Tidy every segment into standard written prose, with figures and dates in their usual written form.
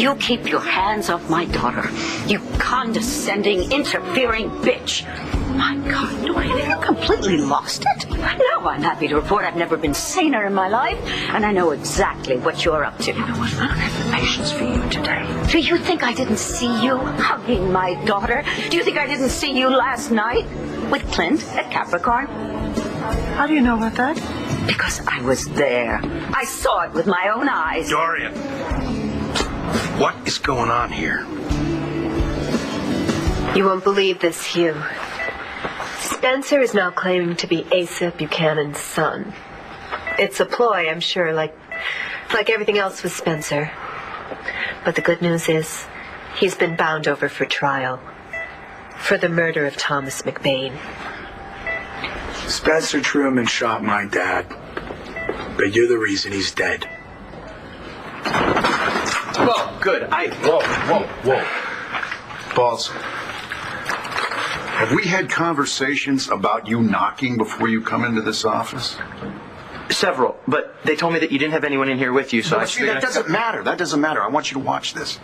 You keep your hands off my daughter. You condescending, interfering bitch. My God, Dorian, have you completely lost it? No, I'm happy to report I've never been saner in my life, and I know exactly what you're up to. You know what? I don't have the patience for you today. Do you think I didn't see you hugging my daughter? Do you think I didn't see you last night with Clint at Capricorn? How do you know about that? Because I was there. I saw it with my own eyes. Dorian, what is going on here? You won't believe this, Hugh. Spencer is now claiming to be Asa Buchanan's son. It's a ploy, I'm sure, like everything else with Spencer. But the good news is, he's been bound over for trial for the murder of Thomas McBain. Spencer Truman shot my dad, but you're the reason he's dead. Whoa, good. Whoa. Balls. Have we had conversations about you knocking before you come into this office? Several, but they told me that you didn't have anyone in here with you, so I see, that doesn't matter. That doesn't matter. I want you to watch this.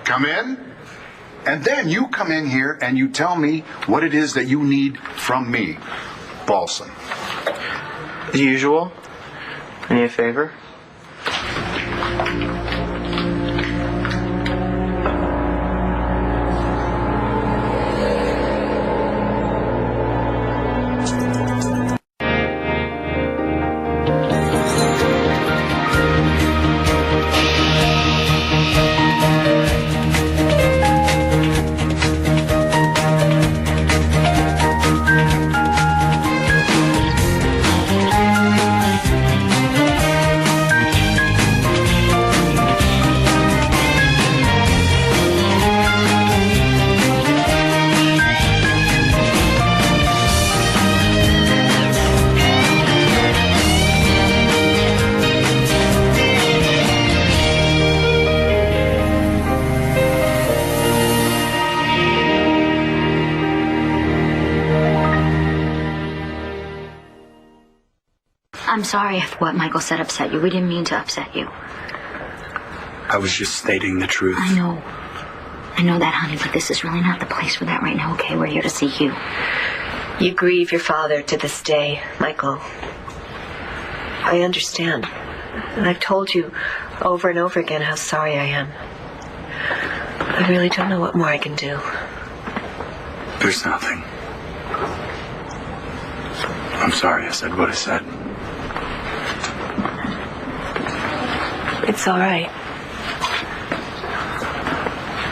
Come in, and then you come in here and you tell me what it is that you need from me, Balson. The usual. Any a favor? I'm sorry if what Michael said upset you. We didn't mean to upset you. I was just stating the truth. I know that, honey, but this is really not the place for that right now, okay? We're here to see you. You grieve your father to this day, Michael. I understand. And I've told you over and over again how sorry I am. I really don't know what more I can do. There's nothing. I'm sorry I said what I said. It's all right.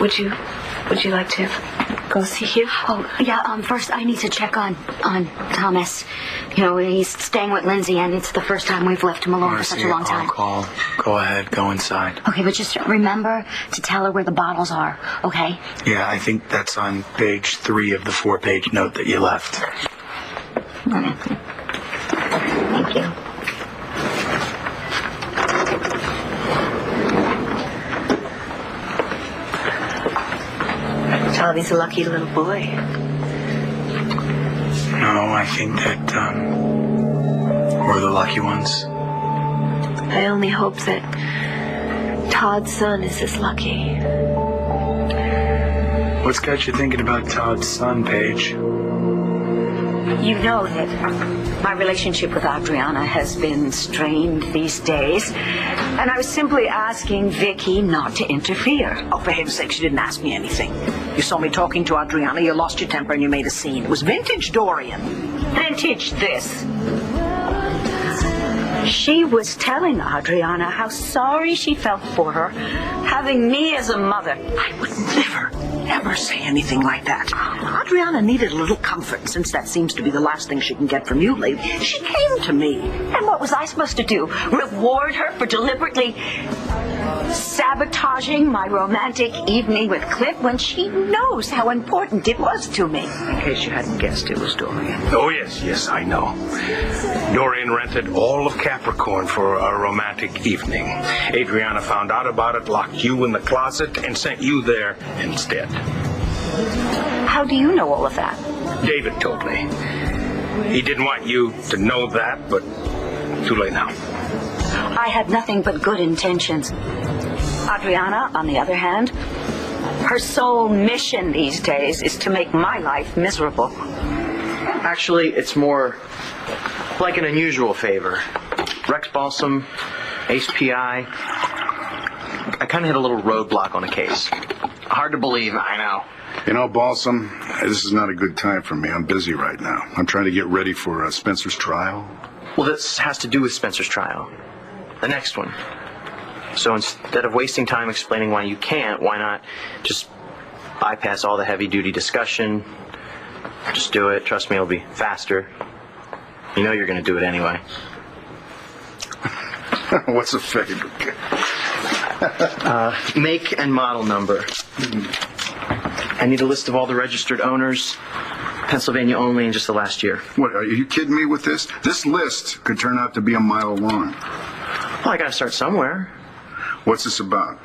Would you like to go see Hugh? Oh, yeah, first I need to check on Thomas. You know, he's staying with Lindsay, and it's the first time we've left him alone for such a long time. I'll call. Go ahead, go inside. Okay, but just remember to tell her where the bottles are, okay? Yeah, I think that's on page 3 of the 4-page note that you left. Okay. Thank you. Tommy's a lucky little boy. No, I think that we're the lucky ones. I only hope that Todd's son is as lucky. What's got you thinking about Todd's son, Paige? You know that my relationship with Adriana has been strained these days, and I was simply asking Vicky not to interfere. Oh, for heaven's sake, she didn't ask me anything. You saw me talking to Adriana, you lost your temper, and you made a scene. It was vintage Dorian. Vintage this. She was telling Adriana how sorry she felt for her, having me as a mother. I would never, ever say anything like that. Adriana needed a little comfort, and since that seems to be the last thing she can get from you lately, she came to me. And what was I supposed to do? Reward her for deliberately sabotaging my romantic evening with Cliff when she knows how important it was to me? In case you hadn't guessed, it was Dorian. Oh, yes, I know. Dorian rented all of Capricorn for a romantic evening. Adriana found out about it, locked you in the closet, and sent you there instead. How do you know all of that? David told me. He didn't want you to know that, but too late now. I had nothing but good intentions. Adriana, on the other hand, her sole mission these days is to make my life miserable. Actually, it's more like an unusual favor. Rex Balsam, Ace PI. I kind of hit a little roadblock on a case. Hard to believe, I know. You know, Balsam, this is not a good time for me. I'm busy right now. I'm trying to get ready for Spencer's trial. Well, this has to do with Spencer's trial. The next one. So instead of wasting time explaining why you can't, why not just bypass all the heavy-duty discussion? Just do it. Trust me, it'll be faster. You know you're going to do it anyway. What's a favor? Make and model number. I need a list of all the registered owners, Pennsylvania only, in just the last year. What, are you kidding me with this? This list could turn out to be a mile long. Well, I got to start somewhere. What's this about?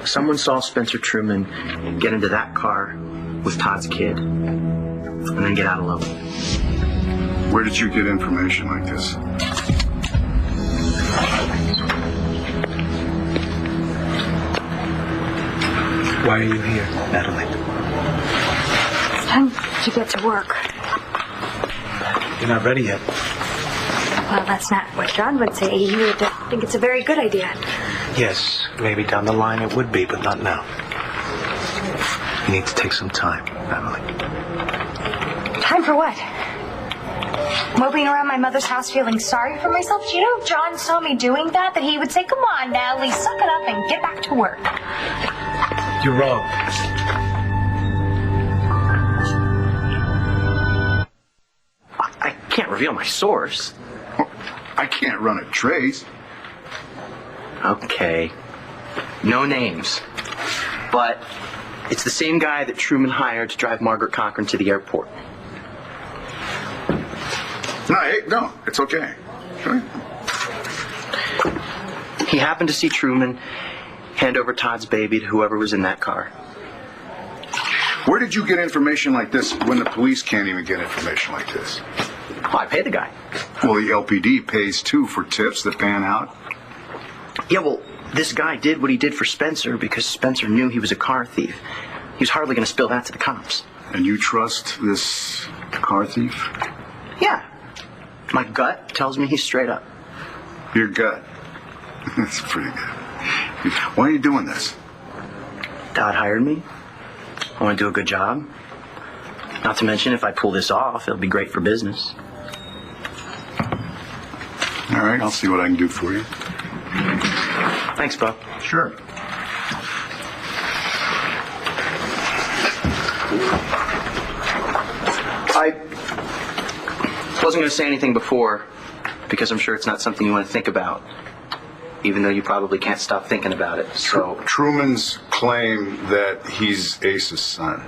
Someone saw Spencer Truman get into that car with Todd's kid and then get out alone. Where did you get information like this? Why are you here, Natalie? It's time to get to work. You're not ready yet. Well, that's not what John would say. He would think it's a very good idea. Yes, maybe down the line it would be, but not now. You need to take some time, Natalie. Time for what? Moping around my mother's house feeling sorry for myself? Do you know if John saw me doing that he would say, come on, Natalie, suck it up and get back to work. You're wrong. I can't reveal my source. I can't run a trace. Okay. No names. But it's the same guy that Truman hired to drive Margaret Cochran to the airport. No, it's okay. Sure. He happened to see Truman hand over Todd's baby to whoever was in that car. Where did you get information like this when the police can't even get information like this? Oh, I paid the guy. Well, the LPD pays too for tips that pan out. Yeah, well, this guy did what he did for Spencer because Spencer knew he was a car thief. He was hardly going to spill that to the cops. And you trust this car thief? Yeah. My gut tells me he's straight up. Your gut. That's pretty good. Why are you doing this? Todd hired me. I want to do a good job. Not to mention, if I pull this off, it'll be great for business. All right, I'll see what I can do for you. Thanks, Bob. Sure. I wasn't going to say anything before because I'm sure it's not something you want to think about, even though you probably can't stop thinking about it. So Truman's claim that he's Ace's son.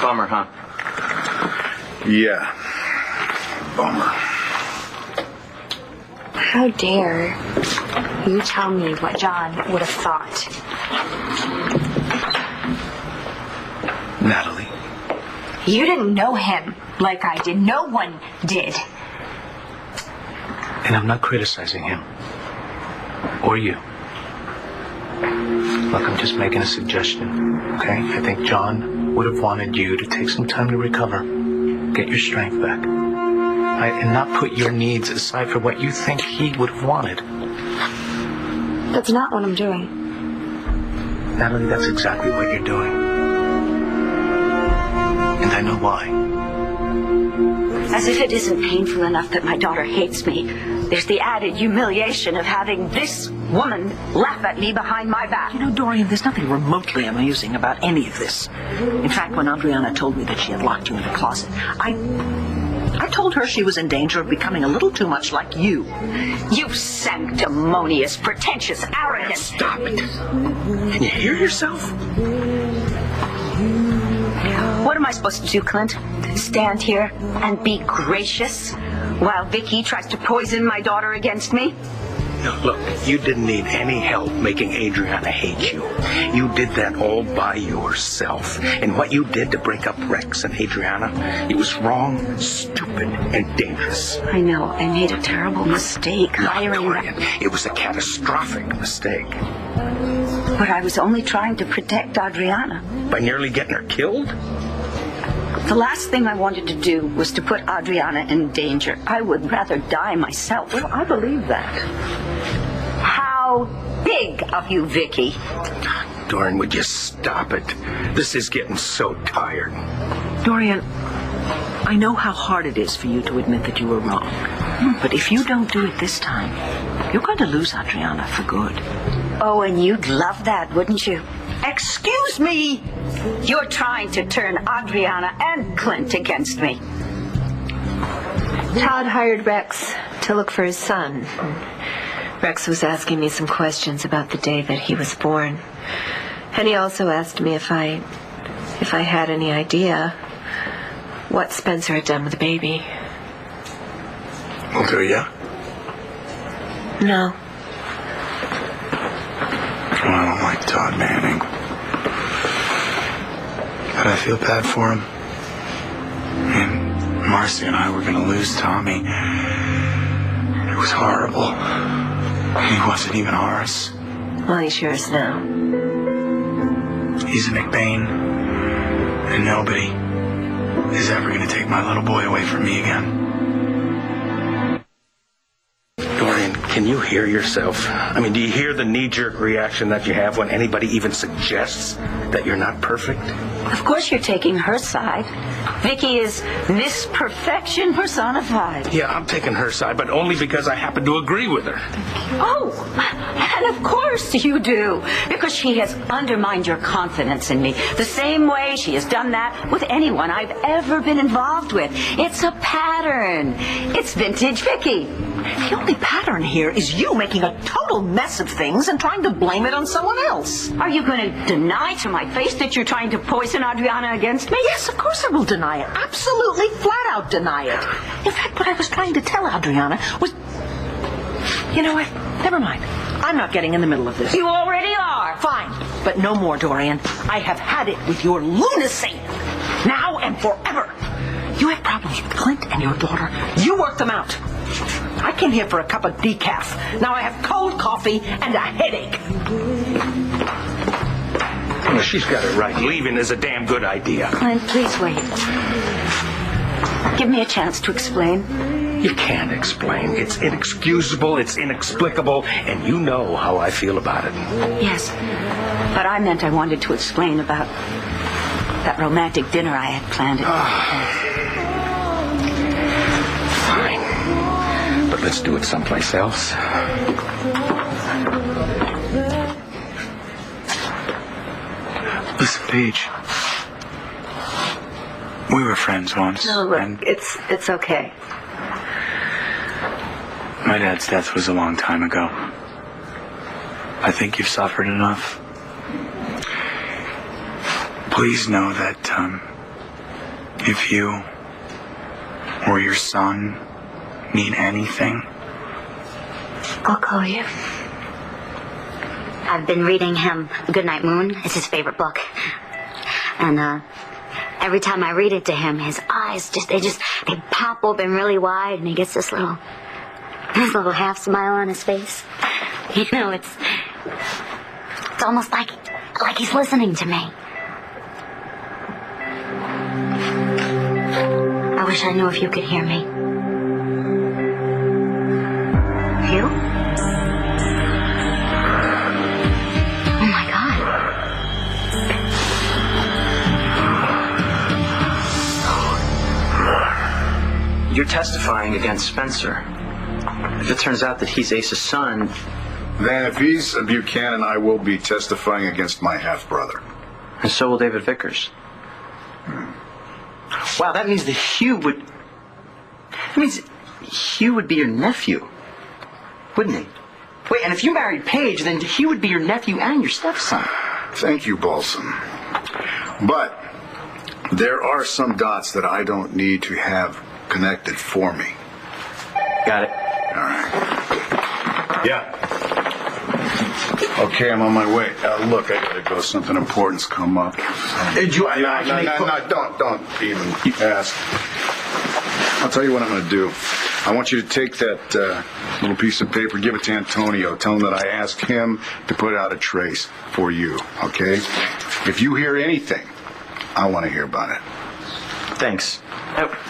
Bummer, huh? Yeah. Bummer. How dare you tell me what John would have thought? Natalie. You didn't know him like I did. No one did. And I'm not criticizing him. Or you. Look, I'm just making a suggestion, okay? I think John would have wanted you to take some time to recover, get your strength back, right? And not put your needs aside for what you think he would have wanted. That's not what I'm doing. Natalie, that's exactly what you're doing. And I know why. As if it isn't painful enough that my daughter hates me, there's the added humiliation of having this woman laugh at me behind my back. You know, Dorian, there's nothing remotely amusing about any of this. In fact, when Adriana told me that she had locked you in the closet, I told her she was in danger of becoming a little too much like you. You sanctimonious, pretentious, arrogant... Stop it. Can you hear yourself? What am I supposed to do, Clint? Stand here and be gracious while Vicky tries to poison my daughter against me? Look, you didn't need any help making Adriana hate you. You did that all by yourself. And what you did to break up Rex and Adriana, it was wrong, stupid, and dangerous. I know. I made a terrible mistake hiring Dorian, it was a catastrophic mistake. But I was only trying to protect Adriana. By nearly getting her killed? The last thing I wanted to do was to put Adriana in danger. I would rather die myself. Well, I believe that. How big of you, Vicky. Dorian, would you stop it? This is getting so tired. Dorian, I know how hard it is for you to admit that you were wrong. But if you don't do it this time, you're going to lose Adriana for good. Oh, and you'd love that, wouldn't you? Excuse me! You're trying to turn Adriana and Clint against me. Todd hired Rex to look for his son. Rex was asking me some questions about the day that he was born. And he also asked me if I had any idea what Spencer had done with the baby. Well, do ya? No. Well, I don't like Todd Manning. But I feel bad for him. And Marcy and I were going to lose Tommy. It was horrible. He wasn't even ours. Well, he sure is now. He's a McBain. And nobody is ever going to take my little boy away from me again. Dorian, can you hear yourself? I mean, do you hear the knee-jerk reaction that you have when anybody even suggests that you're not perfect? Of course you're taking her side. Vicky is Miss Perfection personified. Yeah, I'm taking her side, but only because I happen to agree with her. Oh, and of course you do, because she has undermined your confidence in me the same way she has done that with anyone I've ever been involved with. It's a pattern. It's vintage Vicky. The only pattern here is you making a total mess of things and trying to blame it on someone else. Are you going to deny to my face that you're trying to poison Adriana against me? Yes, of course I will deny it. Absolutely flat out deny it. In fact, what I was trying to tell Adriana was... You know what? Never mind. I'm not getting in the middle of this. You already are. Fine, but no more, Dorian. I have had it with your lunacy. Now and forever. You have problems with Clint and your daughter. You work them out. I came here for a cup of decaf. Now I have cold coffee and a headache. Well, she's got it right. Leaving is a damn good idea. Clint, please wait. Give me a chance to explain. You can't explain. It's inexcusable, it's inexplicable, and you know how I feel about it. Yes, but I meant I wanted to explain about that romantic dinner I had planned. Fine. But let's do it someplace else. Listen, Paige. We were friends once. No, look, and it's okay. my dad's death was a long time ago. I think you've suffered enough. Please know that if you or your son need anything, I'll call you. I've been reading him Goodnight Moon. It's his favorite book. And every time I read it to him, his eyes they pop open really wide, and he gets this little half smile on his face. You know, it's almost like he's listening to me. I wish I knew if you could hear me. You? Oh my God. You're testifying against Spencer. If it turns out that he's Ace's son... Then if he's a Buchanan, I will be testifying against my half-brother. And so will David Vickers. Wow, that means that Hugh would... That means Hugh would be your nephew, wouldn't he? Wait, and if you married Paige, then Hugh would be your nephew and your stepson. Thank you, Balsam. But there are some dots that I don't need to have connected for me. Got it. All right. Yeah. Okay, I'm on my way. Look, I gotta go. Something important's come up. Did you? No, don't even ask. I'll tell you what I'm gonna do. I want you to take that little piece of paper, give it to Antonio. Tell him that I asked him to put out a trace for you, okay? If you hear anything, I want to hear about it. Thanks.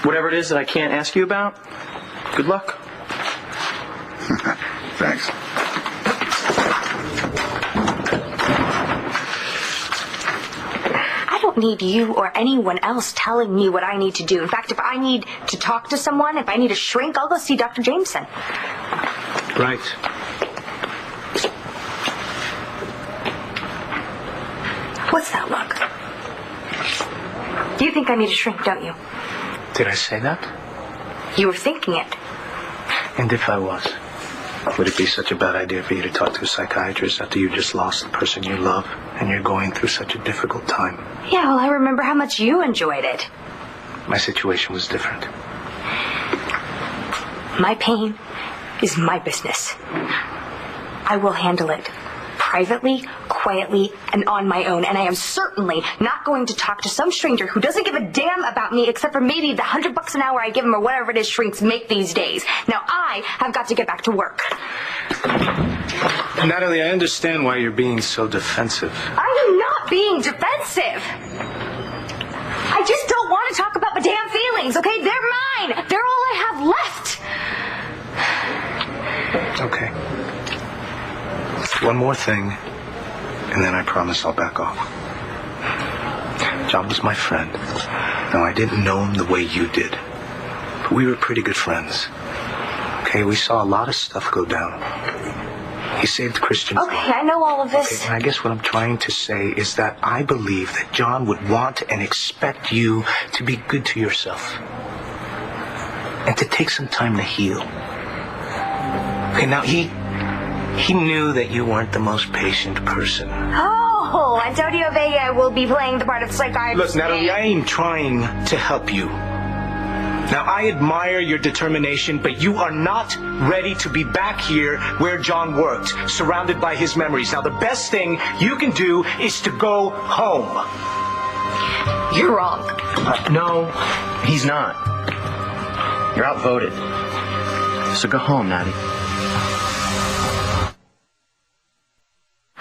Whatever it is that I can't ask you about, good luck. Thanks. I don't need you or anyone else telling me what I need to do. In fact, if I need to talk to someone, if I need a shrink, I'll go see Dr. Jameson. Right. What's that look? You think I need a shrink, don't you? Did I say that? You were thinking it. And if I was, would it be such a bad idea for you to talk to a psychiatrist after you just lost the person you love and you're going through such a difficult time? Yeah, well, I remember how much you enjoyed it. My situation was different. My pain is my business. I will handle it privately, quietly, and on my own. And I am certainly not going to talk to some stranger who doesn't give a damn about me except for maybe the $100 an hour I give him or whatever it is shrinks make these days. Now I have got to get back to work. Natalie, I understand why you're being so defensive. I am not being defensive. I just don't want to talk about my damn feelings, okay? They're mine. They're all I have left. Okay. One more thing, and then I promise I'll back off. John was my friend. Now, I didn't know him the way you did, but we were pretty good friends. Okay, we saw a lot of stuff go down. He saved Christian's life. Okay, I know all of this. Okay, and I guess what I'm trying to say is that I believe that John would want and expect you to be good to yourself and to take some time to heal. Okay, now he knew that you weren't the most patient person. Oh, Antonio Vega will be playing the part of psychiatrist. Look, Natalie, I am trying to help you. Now, I admire your determination, but you are not ready to be back here where John worked, surrounded by his memories. Now, the best thing you can do is to go home. You're wrong. No, he's not. You're outvoted. So go home, Natty.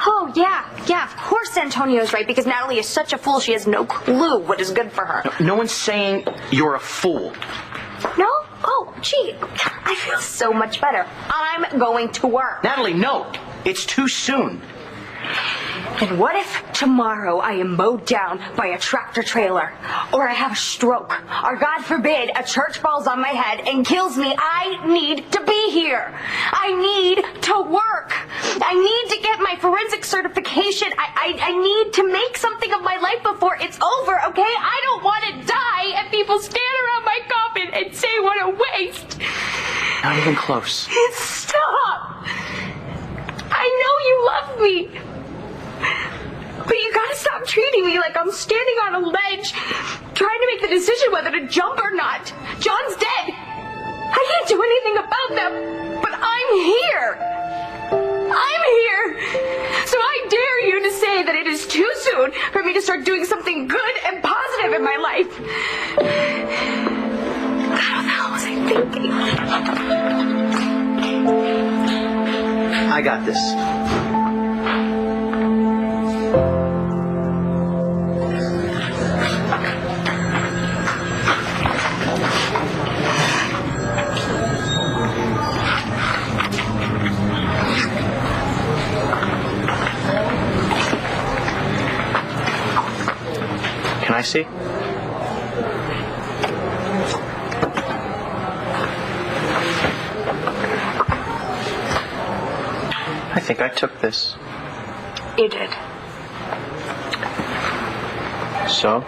Oh, yeah, of course Antonio's right, because Natalie is such a fool, she has no clue what is good for her. No one's saying you're a fool. No? Oh, gee, I feel so much better. I'm going to work. Natalie, no. It's too soon. And what if tomorrow I am mowed down by a tractor trailer, or I have a stroke, or God forbid, a church falls on my head and kills me? I need to be here. I need to work. I need to get my forensic certification. I need to make something of my life before it's over, okay? I don't want to die and people stand around my coffin and say what a waste. Not even close. Stop. I know you love me. But you gotta stop treating me like I'm standing on a ledge, trying to make the decision whether to jump or not. John's dead. I can't do anything about that, but I'm here. I'm here. So I dare you to say that it is too soon for me to start doing something good and positive in my life. God, what the hell was I thinking? I got this. Can I see? I think I took this. You did. So?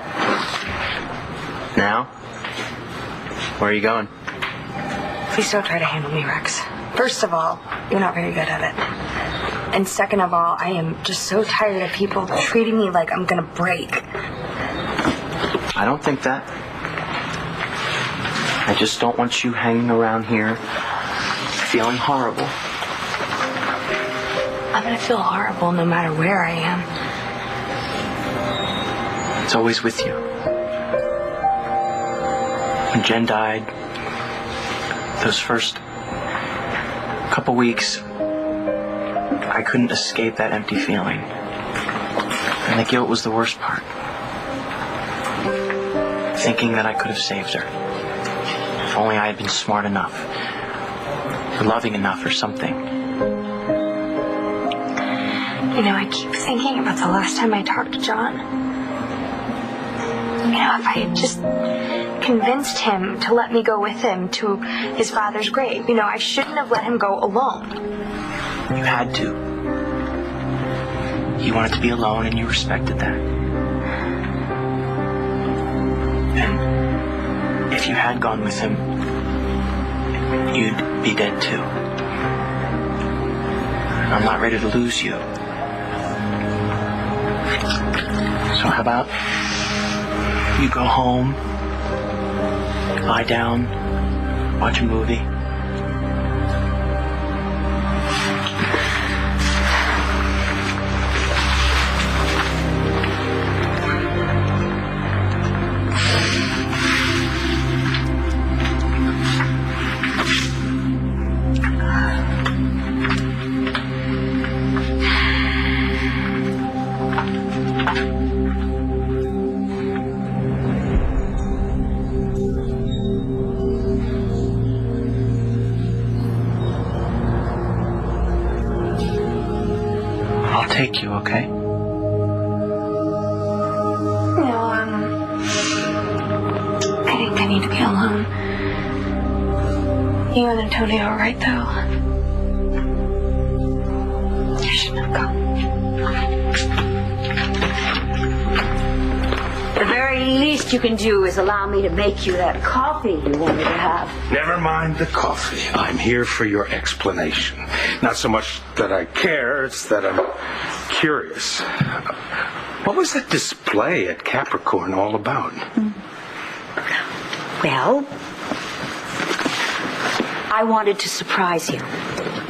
Now? Where are you going? Please don't try to handle me, Rex. First of all, you're not very good at it. And second of all, I am just so tired of people treating me like I'm gonna break. I don't think that. I just don't want you hanging around here feeling horrible. I'm gonna feel horrible no matter where I am. It's always with you. When Jen died, those first couple weeks, I couldn't escape that empty feeling. And the guilt was the worst part. Thinking that I could have saved her. If only I had been smart enough, or loving enough, or something. You know, I keep thinking about the last time I talked to John. You know, if I had just convinced him to let me go with him to his father's grave, you know, I shouldn't have let him go alone. You had to. You wanted to be alone, and you respected that. And if you had gone with him, you'd be dead too. And I'm not ready to lose you. So how about you go home, lie down, watch a movie. I'll take you, okay? No, I think I need to be alone. You and Antonio are right, though. You shouldn't have gone. The very least you can do is allow me to make you that coffee you wanted to have. Never mind the coffee. I'm here for your explanation. Not so much that I care, it's that I'm curious. What was that display at Capricorn all about? Well, I wanted to surprise you.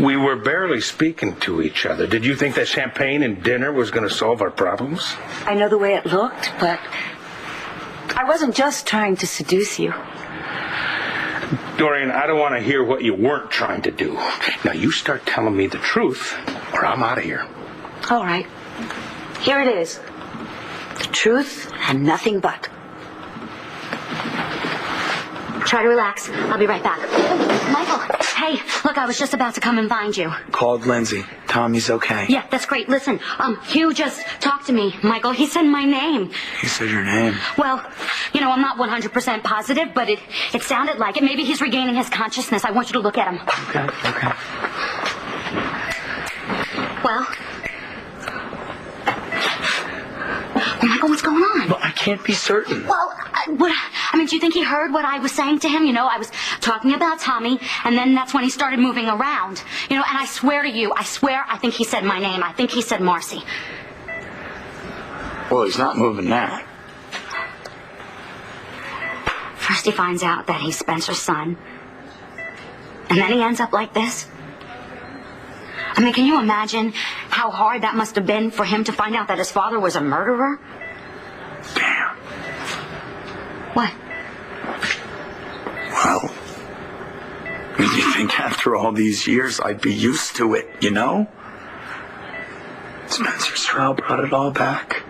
We were barely speaking to each other. Did you think that champagne and dinner was going to solve our problems? I know the way it looked, but I wasn't just trying to seduce you. Dorian, I don't want to hear what you weren't trying to do. Now, you start telling me the truth, or I'm out of here. All right. Here it is. The truth and nothing but. Try to relax. I'll be right back. Michael, hey, look, I was just about to come and find you. Called Lindsay. Tommy's okay. Yeah, that's great. Listen, Hugh just talked to me, Michael. He said my name. He said your name. Well, you know, I'm not 100% positive, but it sounded like it. Maybe he's regaining his consciousness. I want you to look at him. Okay. Well, Michael, what's going on? Well, I can't be certain. Well, do you think he heard what I was saying to him? You know, I was talking about Tommy, and then that's when he started moving around. You know, and I swear to you, I think he said my name. I think he said Marcy. Well, he's not moving now. First he finds out that he's Spencer's son, and then he ends up like this. I mean, can you imagine how hard that must have been for him to find out that his father was a murderer? Damn. What? Well, you think after all these years I'd be used to it, you know? Spencer's trial brought it all back.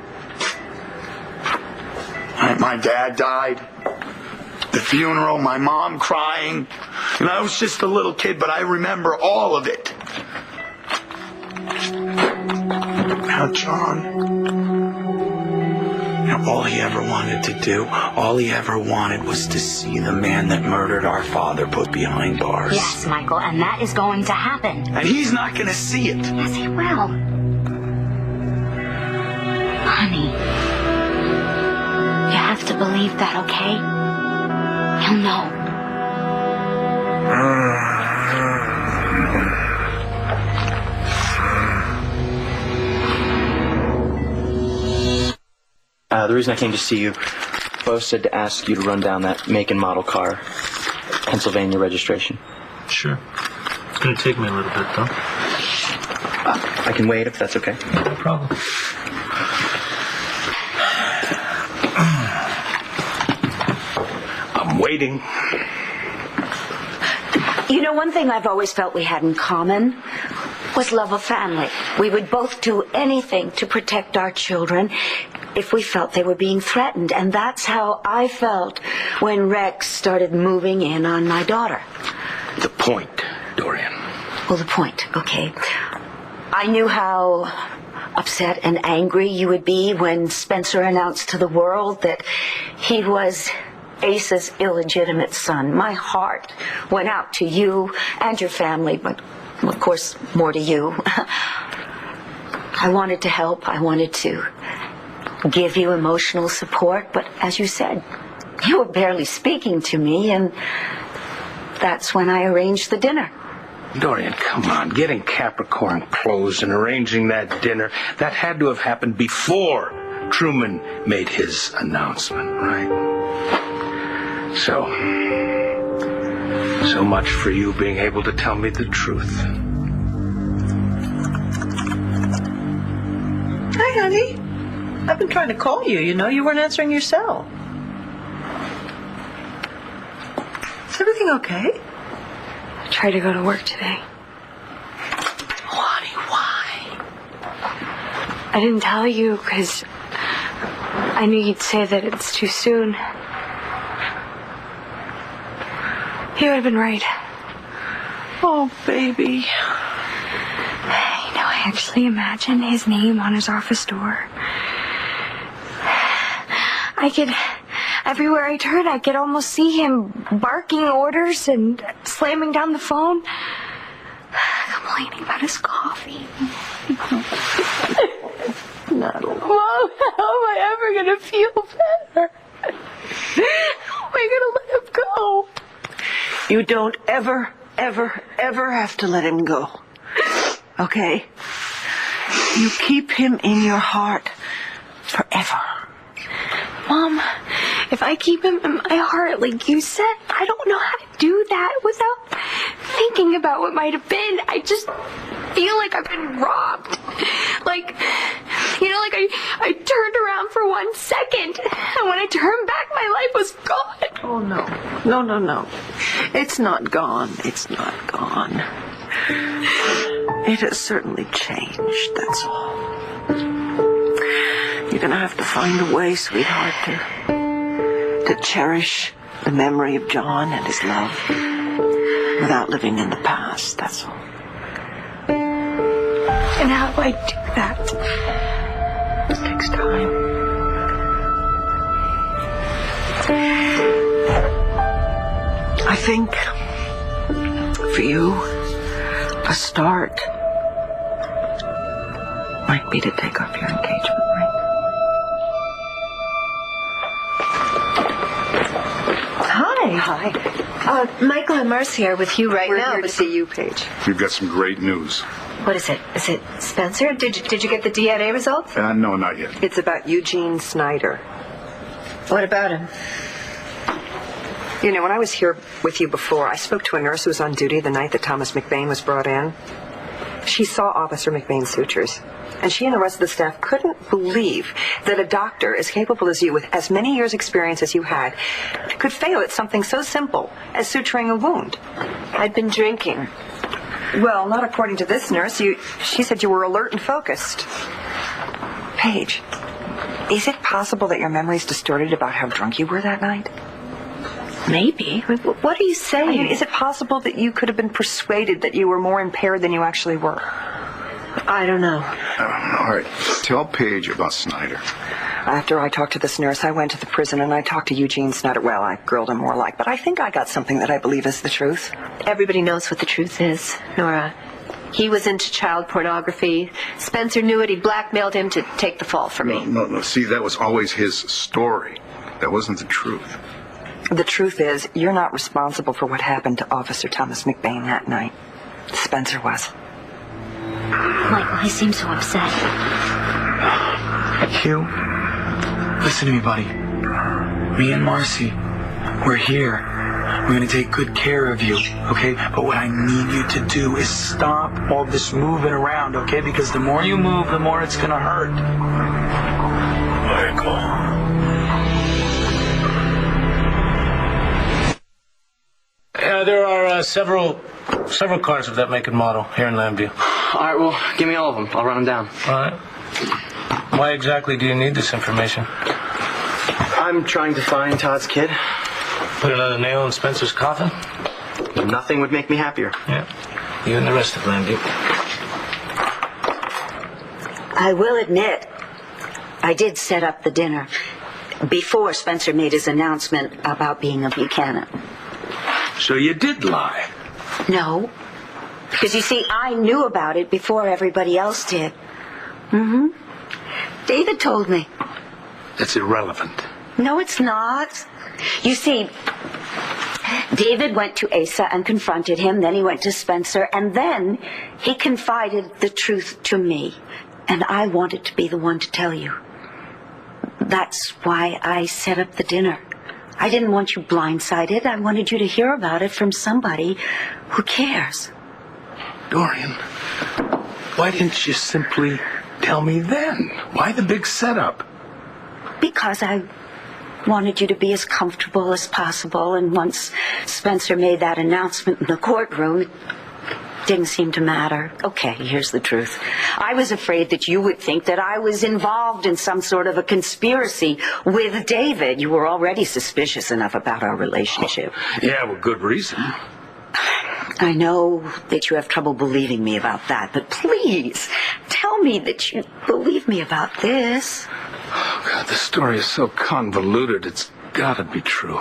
My dad died. The funeral, my mom crying. And I was just a little kid, but I remember all of it. Now, John, all he ever wanted to do, all he ever wanted was to see the man that murdered our father put behind bars. Yes, Michael, and that is going to happen. And he's not going to see it. Yes, he will. Honey, you have to believe that, okay? He'll know. The reason I came to see you, Bo said to ask you to run down that make and model car, Pennsylvania registration. Sure. It's going to take me a little bit, though. I can wait if that's okay. No problem. I'm waiting. You know, one thing I've always felt we had in common was love of family. We would both do anything to protect our children if we felt they were being threatened. And that's how I felt when Rex started moving in on my daughter. The point, Dorian. Well, the point, okay. I knew how upset and angry you would be when Spencer announced to the world that he was Ace's illegitimate son. My heart went out to you and your family, but of course, more to you. I wanted to help. I wanted to give you emotional support, but as you said, you were barely speaking to me, and that's when I arranged the dinner. Dorian, come on. Getting Capricorn clothes and arranging that dinner, that had to have happened before Truman made his announcement, right? So much for you being able to tell me the truth. Hi, honey. I've been trying to call you. You know, you weren't answering your cell. Is everything okay? I tried to go to work today. Oh, honey, why? I didn't tell you because I knew you'd say that it's too soon. You would have been right. Oh, baby. You know, I actually imagined his name on his office door. Everywhere I turn, I could almost see him barking orders and slamming down the phone, complaining about his coffee. No. Mom, how am I ever going to feel better? How am I going to let him go? You don't ever have to let him go. Okay? You keep him in your heart forever. Mom, if I keep him in my heart like you said, I don't know how to do that without thinking about what might have been. I just feel like I've been robbed. Like, you know, like I turned around for 1 second, and when I turned back, my life was gone. Oh, no. No. It's not gone. It's not gone. It has certainly changed, that's all. You're going to have to find a way, sweetheart, to cherish the memory of John and his love without living in the past, that's all. And how do I do that? It takes time. I think for you, a start might be to take off your engagement ring. Hi. Michael and Marcy are with you right now. We're here to see you, Paige. We've got some great news. What is it? Is it Spencer? Did you get the DNA results? No, not yet. It's about Eugene Snyder. What about him? You know, when I was here with you before, I spoke to a nurse who was on duty the night that Thomas McBain was brought in. She saw Officer McBain's sutures, and she and the rest of the staff couldn't believe that a doctor as capable as you, with as many years' experience as you had, could fail at something so simple as suturing a wound. I'd been drinking. Well, not according to this nurse. She said you were alert and focused. Paige, is it possible that your memory's distorted about how drunk you were that night? Maybe. What are you saying? I mean, is it possible that you could have been persuaded that you were more impaired than you actually were? I don't know. All right. Tell Paige about Snyder. After I talked to this nurse, I went to the prison and I talked to Eugene Snyder. Well, I grilled him more like, but I think I got something that I believe is the truth. Everybody knows what the truth is, Nora. He was into child pornography. Spencer knew it. He blackmailed him to take the fall for me. No. See, that was always his story. That wasn't the truth. The truth is, you're not responsible for what happened to Officer Thomas McBain that night. Spencer was. Michael, he seems so upset. Hugh, listen to me, buddy. Me and Marcy, we're here. We're going to take good care of you, okay? But what I need you to do is stop all this moving around, okay? Because the more you move, the more it's going to hurt. Michael. There are several cars of that make and model here in Lambview. All right, well, give me all of them. I'll run them down. All right. Why exactly do you need this information? I'm trying to find Todd's kid. Put another nail in Spencer's coffin? Nothing would make me happier. Yeah. You and the rest of Lambview. I will admit, I did set up the dinner before Spencer made his announcement about being a Buchanan. So you did lie. No, because you see, I knew about it before everybody else did. Mm-hmm. David told me. That's irrelevant. No, it's not. You see, David went to Asa and confronted him, then he went to Spencer, and then he confided the truth to me. And I wanted to be the one to tell you. That's why I set up the dinner. I didn't want you blindsided. I wanted you to hear about it from somebody who cares. Dorian, why didn't you simply tell me then? Why the big setup? Because I wanted you to be as comfortable as possible, and once Spencer made that announcement in the courtroom, it didn't seem to matter. Okay, here's the truth. I was afraid that you would think that I was involved in some sort of a conspiracy with David. You were already suspicious enough about our relationship. Yeah, well, good reason. I know that you have trouble believing me about that, but please, tell me that you believe me about this. Oh, God, this story is so convoluted, it's gotta be true.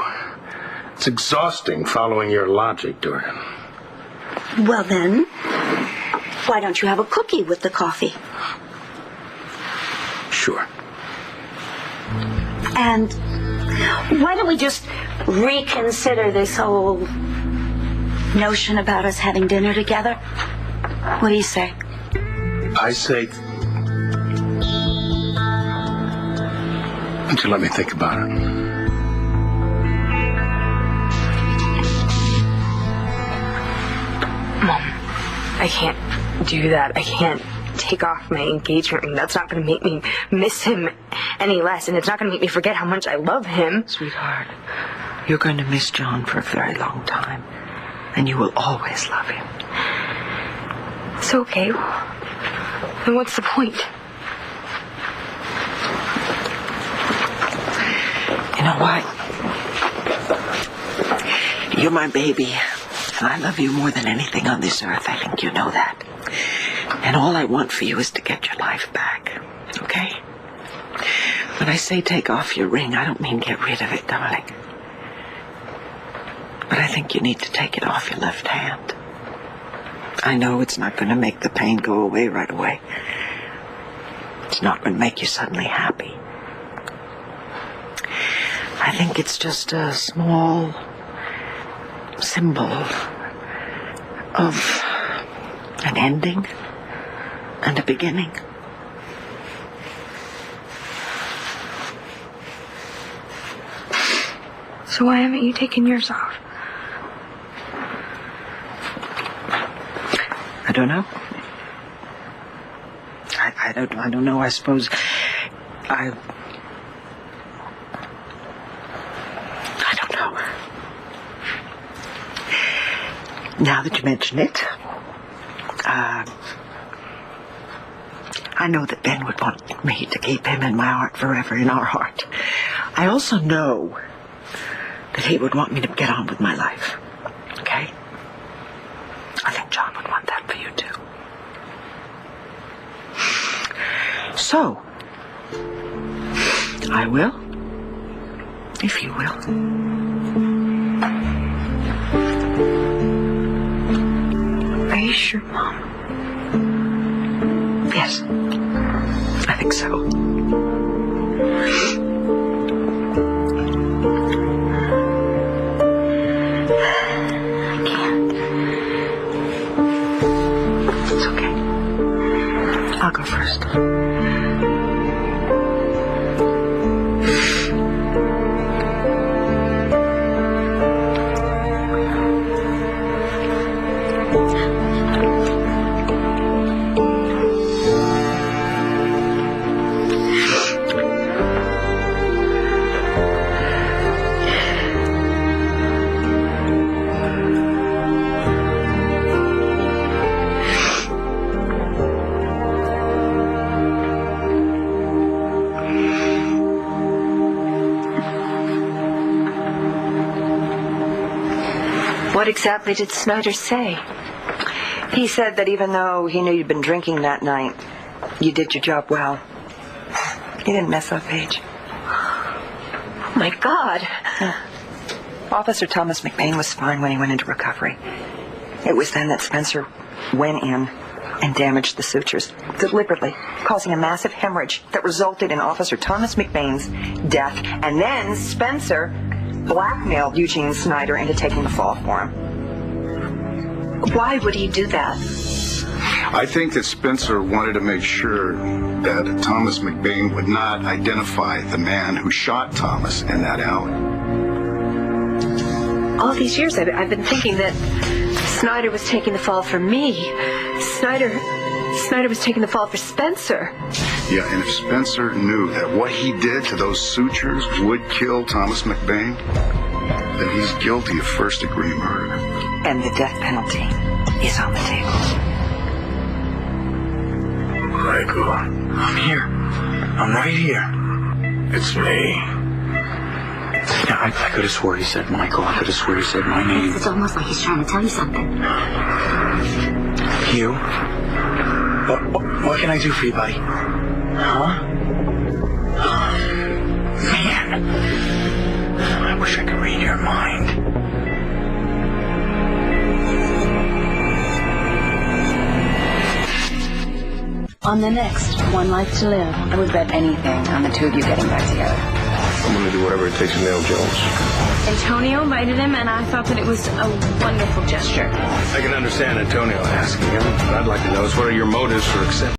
It's exhausting following your logic, Dorian. Well then, why don't you have a cookie with the coffee? Sure. And why don't we just reconsider this whole notion about us having dinner together? What do you say? I say... Why don't you let me think about it? Mom, I can't do that. I can't take off my engagement ring. That's not going to make me miss him any less, and it's not going to make me forget how much I love him. Sweetheart, you're going to miss John for a very long time, and you will always love him. It's okay. Then what's the point? You know what? You're my baby, and I love you more than anything on this earth. I think you know that. And all I want for you is to get your life back, okay? When I say take off your ring, I don't mean get rid of it, darling. But I think you need to take it off your left hand. I know it's not going to make the pain go away right away. It's not going to make you suddenly happy. I think it's just a small symbol of an ending and a beginning. So why haven't you taken yours off? I don't know. I don't know. I suppose I don't know. Now that you mention it, I know that Ben would want me to keep him in my heart forever, in our heart. I also know that he would want me to get on with my life. Okay? I think John would want that for you too. So, I will, if you will. Are you sure, Mom? Yes, I think so. It's okay. I'll go first. What exactly did Snyder say? He said that even though he knew you'd been drinking that night, you did your job well. He didn't mess up, Paige. Oh, my God. Yeah. Officer Thomas McBain was fine when he went into recovery. It was then that Spencer went in and damaged the sutures, deliberately, causing a massive hemorrhage that resulted in Officer Thomas McBain's death, and then Spencer blackmailed Eugene Snyder into taking the fall for him. Why would he do that? I think that Spencer wanted to make sure that Thomas McBain would not identify the man who shot Thomas in that alley. All these years I've been thinking that Snyder was taking the fall for me. Snyder was taking the fall for Spencer. Yeah, and if Spencer knew that what he did to those sutures would kill Thomas McBain, then he's guilty of first-degree murder. And the death penalty is on the table. Michael, I'm here. I'm right here. It's me. Yeah, I could have swore he said Michael. I could have swore he said my name. It's almost like he's trying to tell you something. Hugh? What can I do for you, buddy? Huh? Man. I wish I could read your mind. On the next One Life to Live, I would bet anything on the two of you getting back together. I'm going to do whatever it takes to nail Jones. Antonio invited him, and I thought that it was a wonderful gesture. I can understand Antonio asking him, but I'd like to know is what are your motives for accepting?